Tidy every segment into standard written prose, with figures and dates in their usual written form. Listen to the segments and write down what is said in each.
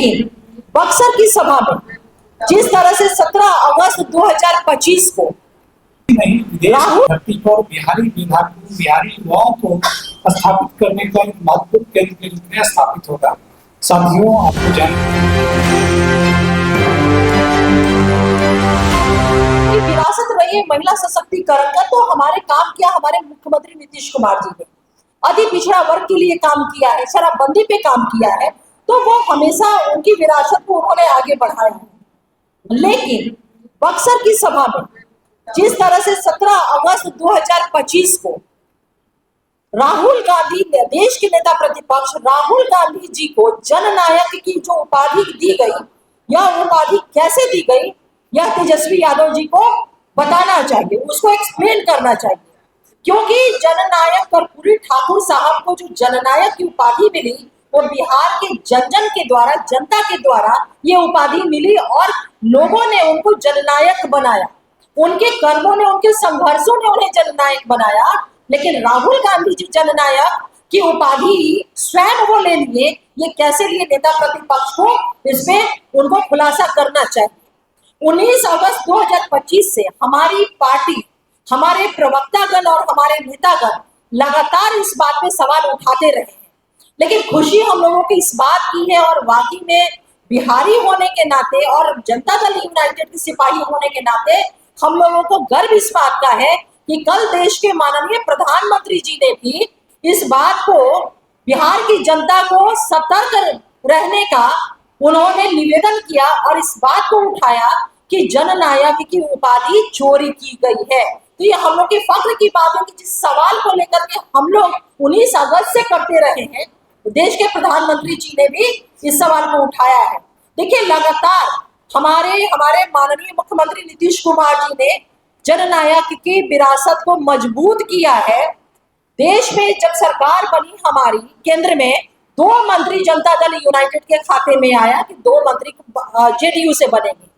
लेकिन बक्सर की सभा में जिस तरह से 17 अगस्त 2025 को नहीं विदेश धरती पर बिहारी युवाओं को स्थापित करने का एक महत्वपूर्ण केंद्र के रूप में स्थापित होगा। साथियों, आपको विरासत रही है महिला सशक्तिकरण का, तो हमारे काम किया हमारे मुख्यमंत्री नीतीश कुमार जी ने। अति पिछड़ा वर्ग के लिए काम किया है, शराबबंदी पे काम किया है, तो वो हमेशा उनकी विरासत को उन्होंने आगे बढ़ाया है। लेकिन बक्सर की सभा में जिस तरह से 17 अगस्त 2025 को राहुल गांधी, देश के नेता प्रतिपक्ष राहुल गांधी जी को जननायक की जो उपाधि दी गई, यह उपाधि कैसे दी गई, यह तेजस्वी यादव जी को बताना चाहिए, उसको एक्सप्लेन करना चाहिए। क्योंकि जननायक कर्पूरी ठाकुर साहब को जो जननायक की उपाधि मिली, वो बिहार के जन के द्वारा, जनता के द्वारा ये उपाधि मिली और लोगों ने उनको जननायक बनाया। उनके कर्मों ने, उनके संघर्षों ने उन्हें जननायक बनाया। लेकिन राहुल गांधी जी जननायक की उपाधि स्वयं वो ले लिए, ये कैसे लिए नेता प्रतिपक्ष को, इसमें उनको खुलासा करना चाहिए। 19 अगस्त 2025 से हमारी पार्टी, हमारे प्रवक्तागण और हमारे नेतागण लगातार इस बात पे सवाल उठाते रहे हैं। लेकिन खुशी हम लोगों की इस बात की है, और वाकई में बिहारी होने के नाते और जनता दल यूनाइटेड के सिपाही होने के नाते हम लोगों को गर्व इस बात का है कि कल देश के माननीय प्रधानमंत्री जी ने भी इस बात को, बिहार की जनता को सतर्क रहने का उन्होंने निवेदन किया और इस बात को उठाया कि जननायक की उपाधि चोरी की गई है। तो ये हम लोग की फख्र की बात है कि जिस सवाल को लेकर के हम लोग 19 अगस्त से करते रहे हैं, देश के प्रधानमंत्री जी ने भी इस सवाल को उठाया है। देखिए, लगातार हमारे माननीय मुख्यमंत्री नीतीश कुमार जी ने जननायक की विरासत को मजबूत किया है। देश में जब सरकार बनी हमारी केंद्र में, 2 मंत्री जनता दल यूनाइटेड के खाते में आया कि 2 मंत्री जेडीयू से बनेंगे।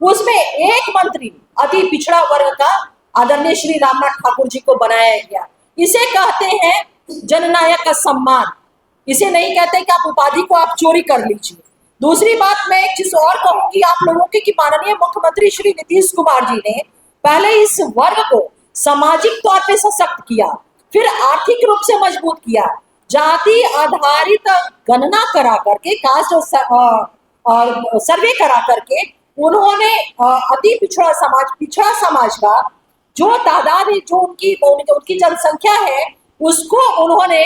उसमें एक मंत्री अति पिछड़ा वर्ग का आदरणीय श्री रामनाथ ठाकुर जी को बनाया गया। इसे कहते हैं जननायक का सम्मान। इसे नहीं कहते कि आप उपाधि को आप चोरी कर लीजिए। दूसरी बात, मैं एक चीज और कहूंगी आप लोगों की कि माननीय मुख्यमंत्री श्री नीतीश कुमार जी ने पहले इस वर्ग को सामाजिक तौर पे सशक्त किया, फिर आर्थिक रूप से मजबूत किया, जाति आधारित गणना करा करके, कास्ट और सर्वे करा करके उन्होंने अति पिछड़ा समाज का जो तादाद है, जो उनकी जनसंख्या है, उसको उन्होंने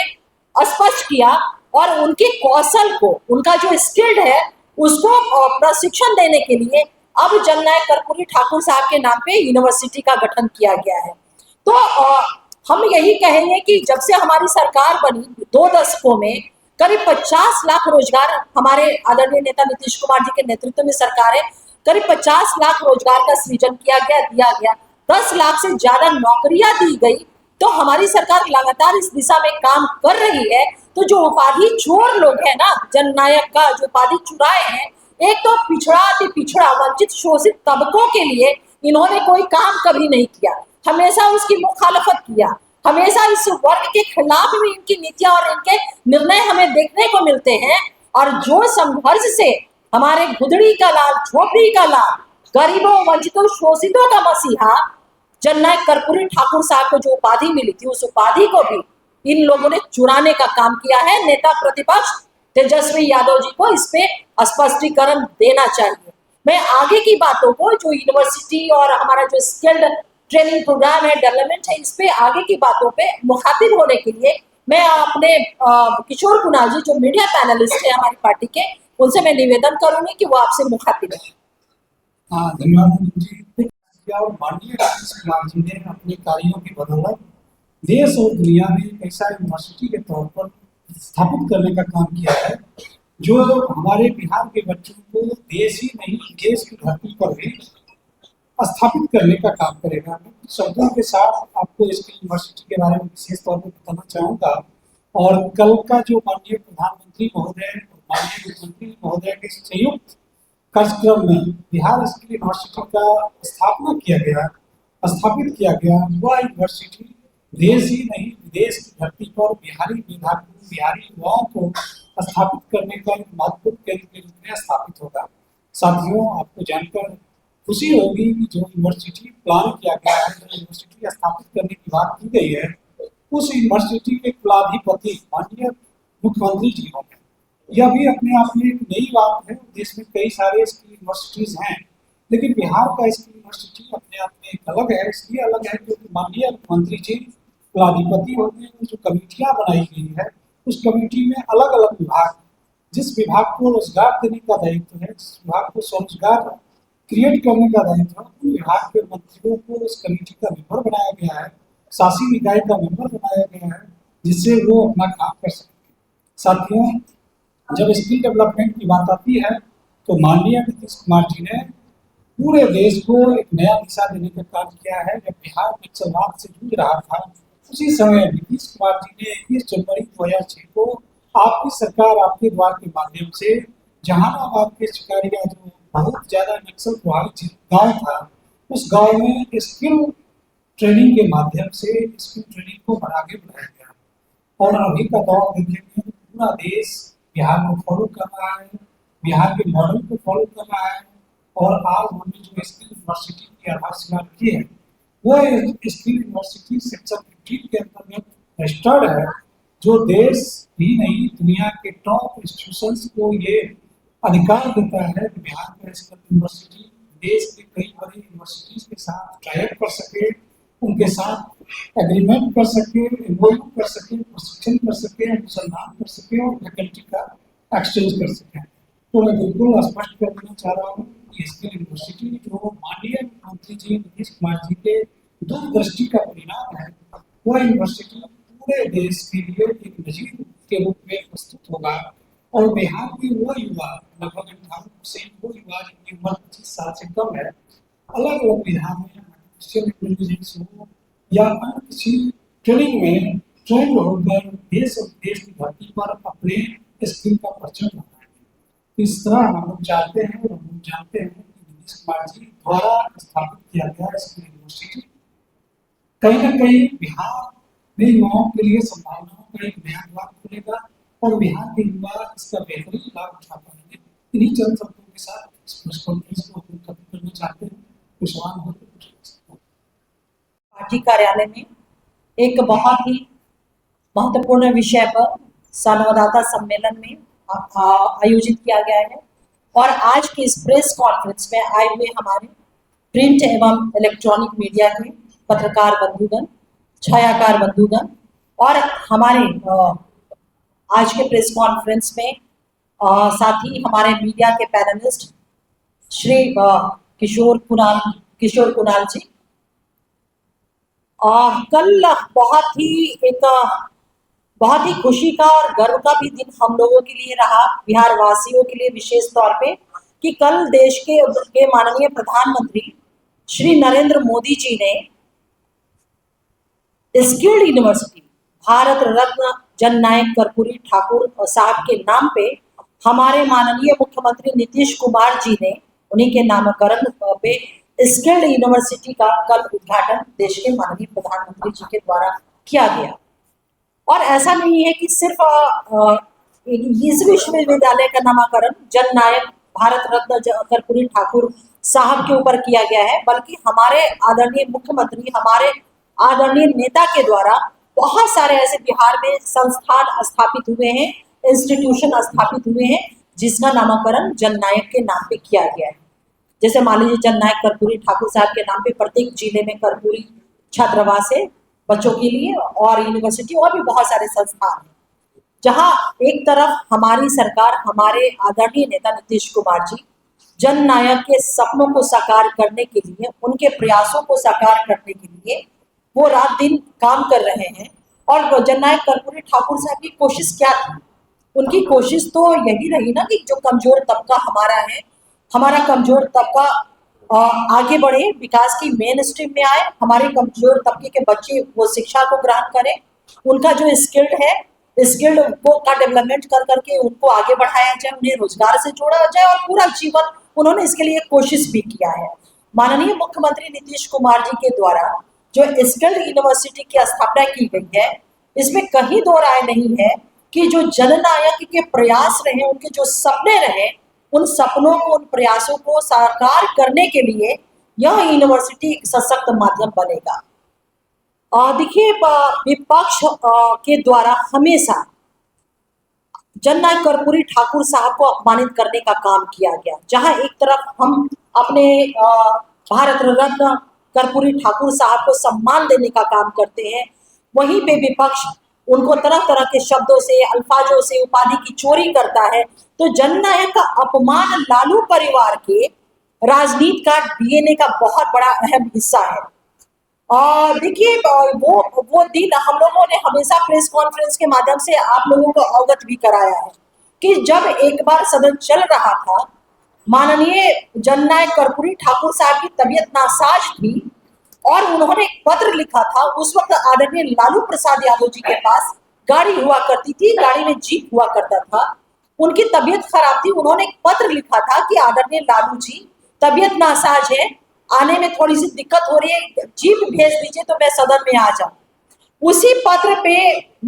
स्पष्ट किया और उनके कौशल को, उनका जो स्किल्ड है, उसको प्रशिक्षण देने के लिए अब जननायक कर्पूरी ठाकुर साहब के नाम पे यूनिवर्सिटी का गठन किया गया है। तो हम यही कहेंगे कि जब से हमारी सरकार बनी 2 दशकों में करीब 50 लाख रोजगार, हमारे आदरणीय नेता नीतीश कुमार जी के नेतृत्व में सरकार है, करीब 50 लाख रोजगार का सृजन किया गया, दिया गया, 10 लाख से ज्यादा नौकरियां दी गई। तो हमारी सरकार लगातार इस दिशा में काम कर रही है। तो जो उपाधि चोर लोग हैं ना, जननायक का जो उपाधि चुराए हैं, एक तो पिछड़ा वंचित शोषित तबकों के लिए इन्होंने कोई काम कभी नहीं किया, हमेशा उसकी मुखालफत किया, हमेशा इस वर्ग के खिलाफ भी इनकी नीतियां और इनके निर्णय हमें देखने को मिलते हैं। और जो संघर्ष से हमारे गुदड़ी का लाल, झोपड़ी का लाल, गरीबों, वंचितों, शोषितों का मसीहा जननायक कर्पूरी ठाकुर साहब को जो उपाधि मिली थी, उस उपाधि को भी इन लोगों ने चुराने का काम किया है। नेता प्रतिपक्ष तेजस्वी यादव जी को इस पे स्पष्टीकरण देना चाहिए। मैं आगे की बातों को, जो यूनिवर्सिटी और हमारा जो स्किल्ड ट्रेनिंग प्रोग्राम है, डेवलपमेंट है, इस पे आगे की बातों पे मुखातिब होने के लिए मैं अपने किशोर कुणाल जी, जो मीडिया पैनलिस्ट है हमारी पार्टी के, उनसे मैं निवेदन करूंगी कि वो आपसे मुखातिब है। धन्यवाद। और माननीय नीतीश कुमार जी ने अपने कार्यों की बदौलत देश और दुनिया में एक ऐसा यूनिवर्सिटी के तौर पर स्थापित करने का काम किया है, जो हमारे बिहार के बच्चों को देश ही नहीं, देश की धरती पर भी स्थापित करने का काम करेगा। मैं कुछ शब्दों के साथ आपको इस यूनिवर्सिटी के बारे में विशेष तौर पर बताना चाहूँगा। और कल का जो माननीय प्रधानमंत्री महोदय और माननीय मुख्यमंत्री महोदय के संयुक्त कार्यक्रम में बिहार स्किल यूनिवर्सिटी का स्थापित किया गया, वह यूनिवर्सिटी देश ही नहीं विदेश की धरती पर बिहारी युवाओं को स्थापित करने का एक महत्वपूर्ण केंद्र के रूप में स्थापित होगा। साथियों, आपको जानकर खुशी होगी कि जो यूनिवर्सिटी प्लान किया गया है, जो यूनिवर्सिटी स्थापित करने की बात की गई है, उस यूनिवर्सिटी के कुलाधिपति माननीय मुख्यमंत्री जी होंगे। यह भी अपने आप में एक नई बात है। देश में कई सारे इसकी यूनिवर्सिटीज हैं, लेकिन बिहार का इसकी यूनिवर्सिटी अपने आप में एक अलग है। इसलिए अलग है क्योंकि माननीय मुख्यमंत्री जी कुलाधिपति होते हैं। जो कमेटियां बनाई गई है, उस कमेटी में अलग अलग विभाग, जिस विभाग को रोजगार देने का दायित्व है, जिस विभाग को स्वरोजगार क्रिएट करने का दायित्व है, उन विभाग के मंत्रियों को इस कमेटी का मेंबर बनाया गया है, शासी निकाय का मेंबर बनाया गया है, जिससे वो अपना काम कर सके। साथियों, जब स्किल डेवलपमेंट की बात आती है तो माननीय नीतीश कुमार जी ने पूरे देश को एक नया दिशा देने का काम किया है। जब बिहार नक्सलवाद से जूझ रहा था, उसी समय नीतीश कुमार जी ने 21 जनवरी 2006 को आपकी सरकार आपके द्वार के माध्यम से जहानाबाद के शिकारिया, जो बहुत ज्यादा नक्सल प्रभावित गांव था, उस गांव में स्किल ट्रेनिंग के माध्यम से स्किल ट्रेनिंग को आगे बढ़ाया गया। और अभी का दौर देखेंगे तो पूरा देश बिहार को फॉलो कर रहा है, बिहार के मॉडल को फॉलो कर रहा है। और आज हमने जो स्किल यूनिवर्सिटी की आधारशिला रखी है, वो स्किल यूनिवर्सिटी सेक्शन 15 के अंतर्गत रजिस्टर्ड है, जो देश ही नहीं दुनिया के टॉप इंस्टीट्यूशंस को ये अधिकार देता है कि बिहार का स्किल यूनिवर्सिटी देश के कई बड़ी यूनिवर्सिटीज के साथ टाइप कर सके, उनके साथ एग्रीमेंट कर सके, एमओयू कर सके, प्रशिक्षण कर सके, अनुसंधान कर सके और फैकल्टी का एक्सचेंज कर सके। तो मैं बिल्कुल स्पष्ट कर देना चाह रहा हूँ कि स्किल यूनिवर्सिटी जो माननीय मुख्यमंत्री जी नीतीश कुमार जी के दूरदृष्टि का परिणाम है, वह यूनिवर्सिटी पूरे देश के लिए एक नजीर के रूप में प्रस्तुत होगा। और बिहार के वो युवा, लगभग 58% वो युवा जिनकी उम्र 25 साल से कम है, अलग अलग विधा में आर्टिफिशियल इंटेलिजेंस हो या अन्य किसी ट्रेनिंग में ट्रेंड होकर देश और देश की धरती पर अपने स्किल का परचम लगाएंगे। इस तरह हम लोग चाहते हैं और हम जानते हैं कि नीतीश कुमार जी द्वारा स्थापित किया गया स्किल यूनिवर्सिटी कहीं ना कहीं बिहार में युवाओं के लिए संभावनाओं का एक नया द्वार खोलेगा और बिहार के युवा इसका बेहतरीन लाभ उठा पाएंगे। इन्हीं चंद शब्दों के साथ इस प्रेस कॉन्फ्रेंस को हम खत्म करना चाहते हैं। कुछ सवाल हो तो पार्टी कार्यालय में एक बहुत ही महत्वपूर्ण विषय पर संवाददाता सम्मेलन में आयोजित किया गया है। और आज की इस प्रेस कॉन्फ्रेंस में आए हुए हमारे प्रिंट एवं इलेक्ट्रॉनिक मीडिया के पत्रकार बंधुगण, छायाकार बंधुगण और हमारे आज के प्रेस कॉन्फ्रेंस में साथ ही हमारे मीडिया के पैनलिस्ट श्री किशोर कुणाल जी। कल बहुत ही खुशी का और गर्व का भी दिन हम लोगों के लिए रहा, बिहार वासियों के लिए विशेष तौर पे, कि कल देश के माननीय प्रधानमंत्री श्री नरेंद्र मोदी जी ने स्किल्ड यूनिवर्सिटी भारत रत्न जननायक कर्पूरी ठाकुर साहब के नाम पे हमारे माननीय मुख्यमंत्री नीतीश कुमार जी ने उन्हीं के नामकरण पे स्किल्ड यूनिवर्सिटी का कल उद्घाटन देश के माननीय प्रधानमंत्री जी के द्वारा किया गया। और ऐसा नहीं है कि सिर्फ इस विश्वविद्यालय का नामकरण जननायक भारत रत्न कर्पूरी ठाकुर साहब के ऊपर किया गया है, बल्कि हमारे आदरणीय मुख्यमंत्री, हमारे आदरणीय नेता के द्वारा बहुत सारे ऐसे बिहार में संस्थान स्थापित हुए हैं, इंस्टीट्यूशन स्थापित हुए हैं, जिसका नामकरण जननायक के नाम पे किया गया है। जैसे मान लीजिए जननायक कर्पूरी ठाकुर साहब के नाम पे प्रत्येक जिले में कर्पूरी छात्रावास है बच्चों के लिए, और यूनिवर्सिटी और भी बहुत सारे संस्थान हैं, जहां एक तरफ हमारी सरकार, हमारे आदरणीय नेता नीतीश कुमार जी जननायक के सपनों को साकार करने के लिए, उनके प्रयासों को साकार करने के लिए वो रात दिन काम कर रहे हैं। और जननायक कर्पूरी ठाकुर साहब की कोशिश क्या थी? उनकी कोशिश तो यही रही ना कि जो कमजोर तबका हमारा है, हमारा कमजोर तबका आगे बढ़े, विकास की मेन स्ट्रीम में आए, हमारे कमजोर तबके के बच्चे वो शिक्षा को ग्रहण करें, उनका जो स्किल्ड है, स्किल्ड को का डेवलपमेंट कर करके उनको आगे बढ़ाया जाए, उन्हें रोजगार से जोड़ा जाए, और पूरा जीवन उन्होंने इसके लिए कोशिश भी किया है। माननीय मुख्यमंत्री नीतीश कुमार जी के द्वारा जो स्किल्ड यूनिवर्सिटी की स्थापना की गई है, इसमें कहीं दो राय नहीं है कि जो जननायक के प्रयास रहे, उनके जो सपने रहे, उन सपनों को, उन प्रयासों को साकार करने के लिए यह यूनिवर्सिटी एक सशक्त माध्यम बनेगा। देखिए, विपक्ष के द्वारा हमेशा जननायक कर्पूरी ठाकुर साहब को अपमानित करने का काम किया गया। जहां एक तरफ हम अपने भारत रत्न कर्पूरी ठाकुर साहब को सम्मान देने का काम करते हैं, वहीं पे विपक्ष उनको तरह तरह के शब्दों से, अल्फाजों से उपाधि की चोरी करता है। तो जननायक का अपमान लालू परिवार के राजनीति का डीएनए का बहुत बड़ा अहम हिस्सा है। और देखिए, वो दिन हम लोगों ने हमेशा प्रेस कॉन्फ्रेंस के माध्यम से आप लोगों को अवगत भी कराया है कि जब एक बार सदन चल रहा था, माननीय जननायक कर्पूरी ठाकुर साहब की तबीयत नासाज थी और उन्होंने एक पत्र लिखा था। उस वक्त आदरणीय लालू प्रसाद यादव जी के पास गाड़ी हुआ करती थी, गाड़ी में जीप हुआ करता था। उनकी तबीयत खराब थी, उन्होंने एक पत्र लिखा था कि आदरणीय लालू जी तबीयत नासाज है, आने में थोड़ी सी दिक्कत हो रही है, जीप भेज दीजिए तो मैं सदन में आ जाऊं। उसी पत्र पे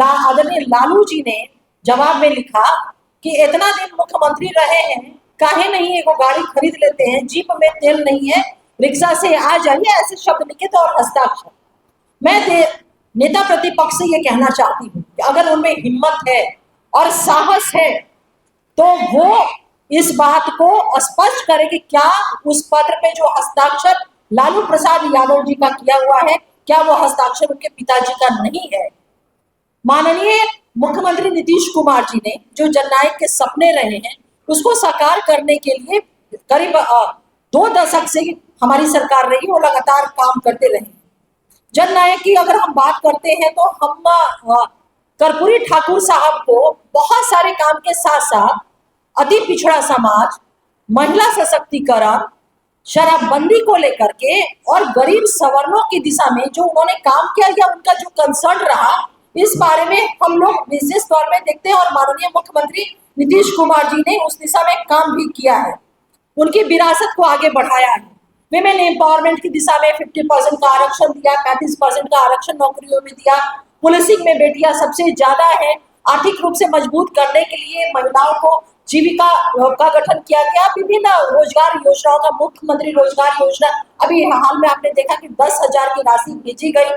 आदरणीय लालू जी ने जवाब में लिखा कि इतना दिन मुख्यमंत्री रहे हैं, काहे नहीं एगो गाड़ी खरीद लेते हैं, जीप में तेल नहीं है, रिक्शा से आ जाइए, ऐसे शब्द लिखे थे और हस्ताक्षर। मैं नेता प्रतिपक्ष से ये कहना चाहती हूँ कि अगर उनमें हिम्मत है और साहस है तो वो इस बात को स्पष्ट करे कि क्या उस पत्र पे जो हस्ताक्षर लालू प्रसाद यादव जी का किया हुआ है, क्या वो हस्ताक्षर उनके पिताजी का नहीं है। माननीय मुख्यमंत्री नीतीश कुमार जी ने जो जननायक के सपने रहे हैं उसको साकार करने के लिए करीब 2 दशक से हमारी सरकार रही, वो लगातार काम करते रहे। जननायक की अगर हम बात करते हैं तो हम कर्पूरी ठाकुर साहब को बहुत सारे काम के साथ साथ अति पिछड़ा समाज, महिला सशक्तिकरण, शराबबंदी को लेकर के और गरीब सवर्णों की दिशा में जो उन्होंने काम किया या उनका जो कंसर्न रहा, इस बारे में हम लोग विशेष तौर में देखते हैं और माननीय मुख्यमंत्री नीतीश कुमार जी ने उस दिशा में काम भी किया है, उनकी विरासत को आगे बढ़ाया है। विमेन एम्पावरमेंट की दिशा में 50% का आरक्षण दिया, 35% का आरक्षण नौकरियों में दिया, पुलिसिंग में बेटियां सबसे ज्यादा है। आर्थिक रूप से मजबूत करने के लिए महिलाओं को जीविका का गठन किया गया। विभिन्न रोजगार योजनाओं का, मुख्यमंत्री रोजगार योजना, अभी हाल में आपने देखा कि 10,000 की राशि भेजी गई।